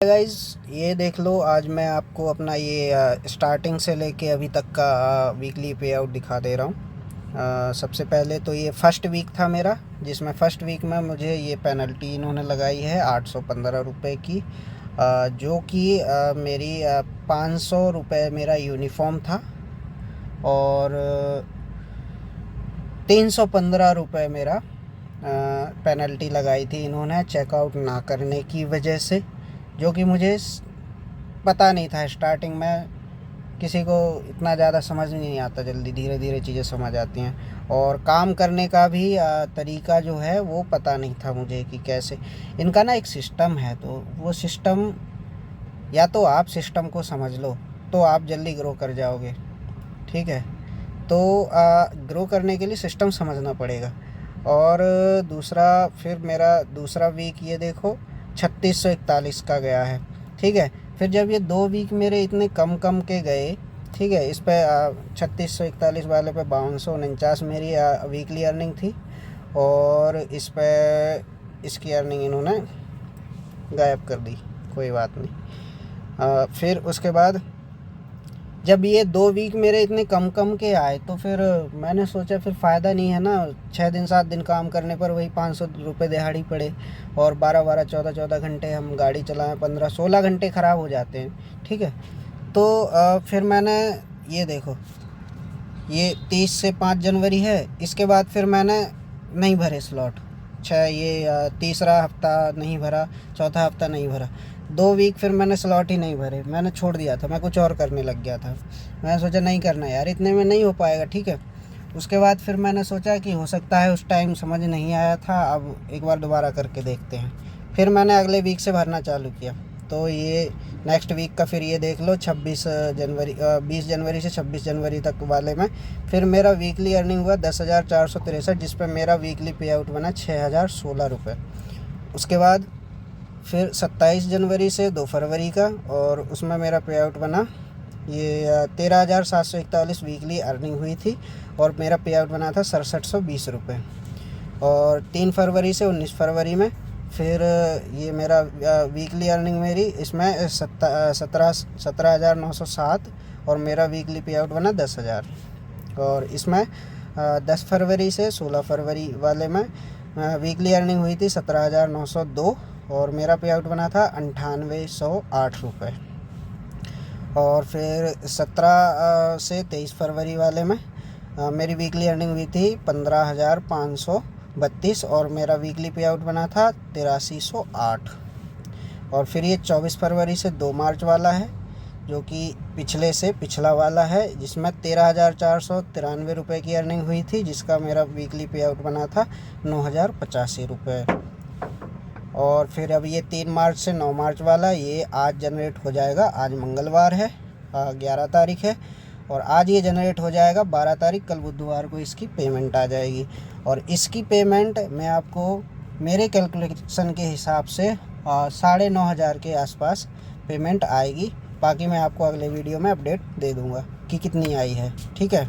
Guys, ये देख लो। आज मैं आपको अपना ये स्टार्टिंग से लेके अभी तक का वीकली पे आउट दिखा दे रहा हूँ। सबसे पहले तो ये फर्स्ट वीक था मेरा, जिसमें फ़र्स्ट वीक में मुझे ये पेनल्टी इन्होंने लगाई है 815 रुपये की, जो कि मेरी 500 रुपये मेरा यूनिफॉर्म था और 315 रुपये मेरा पेनल्टी लगाई थी इन्होंने चेकआउट ना करने की वजह से, जो कि मुझे पता नहीं था। स्टार्टिंग में किसी को इतना ज़्यादा समझ नहीं आता, जल्दी धीरे धीरे चीज़ें समझ आती हैं। और काम करने का भी तरीका जो है वो पता नहीं था मुझे कि कैसे इनका ना एक सिस्टम है। तो वो सिस्टम, या तो आप सिस्टम को समझ लो तो आप जल्दी ग्रो कर जाओगे, ठीक है। तो ग्रो करने के लिए सिस्टम समझना पड़ेगा। और दूसरा, फिर मेरा दूसरा वीक ये देखो 3641 का गया है, ठीक है। फिर जब ये 2 वीक मेरे इतने कम के गए, ठीक है, इस पे 3641 वाले पे 5249 मेरी वीकली अर्निंग थी, और इस पे इसकी अर्निंग इन्होंने गायब कर दी। कोई बात नहीं। फिर उसके बाद जब ये 2 वीक मेरे इतने कम के आए, तो फिर मैंने सोचा फिर फ़ायदा नहीं है ना, 6 दिन 7 दिन काम करने पर वही 500 रुपये दिहाड़ी पड़े, और 12 14 घंटे हम गाड़ी चलाएं, 15-16 घंटे ख़राब हो जाते हैं, ठीक है। तो फिर मैंने ये देखो, ये 30 से 5 जनवरी है। इसके बाद फिर मैंने नहीं भरे स्लॉट, तीसरा हफ्ता नहीं भरा, चौथा हफ्ता नहीं भरा, 2 वीक फिर मैंने स्लॉट ही नहीं भरे, मैंने छोड़ दिया था। मैं कुछ और करने लग गया था। मैंने सोचा नहीं करना यार, इतने में नहीं हो पाएगा, ठीक है। उसके बाद फिर मैंने सोचा कि हो सकता है उस टाइम समझ नहीं आया था, अब एक बार दोबारा करके देखते हैं। फिर मैंने अगले वीक से भरना चालू किया। तो ये नेक्स्ट वीक का फिर ये देख लो, 20 जनवरी से 26 जनवरी तक वाले में फिर मेरा वीकली अर्निंग हुआ 10,463, जिस पर मेरा वीकली पे आउट बना 6,016 रुपये। उसके बाद फिर 27 जनवरी से 2 फरवरी का, और उसमें मेरा पे आउट बना ये 13,741 वीकली अर्निंग हुई थी, और मेरा पे आउट बना था 6720 रुपये। और 3 फरवरी से 19 फरवरी में फिर ये मेरा वीकली अर्निंग मेरी इसमें 17,907, और मेरा वीकली पे आउट बना 10,000। और इसमें 10 फरवरी से 16 फरवरी वाले में वीकली अर्निंग हुई थी 17,902, और मेरा पे आउट बना था 9808 रुपये। और फिर 17 से 23 फरवरी वाले में मेरी वीकली अर्निंग हुई थी 15,532, और मेरा वीकली पे आउट बना था 8308। और फिर ये 24 फरवरी से 2 मार्च वाला है, जो कि पिछले से पिछला वाला है, जिसमें 13,493 रुपये की अर्निंग हुई थी, जिसका मेरा वीकली पे आउट बना था 9,085 रुपये। और फिर अब ये 3 मार्च से 9 मार्च वाला, ये आज जनरेट हो जाएगा। आज मंगलवार है, 11 तारीख है, और आज ये जनरेट हो जाएगा 12 तारीख, कल बुधवार को इसकी पेमेंट आ जाएगी। और इसकी पेमेंट मैं आपको मेरे कैलकुलेशन के हिसाब से 9,500 के आसपास पेमेंट आएगी। बाकी मैं आपको अगले वीडियो में अपडेट दे दूँगा कि कितनी आई है, ठीक है।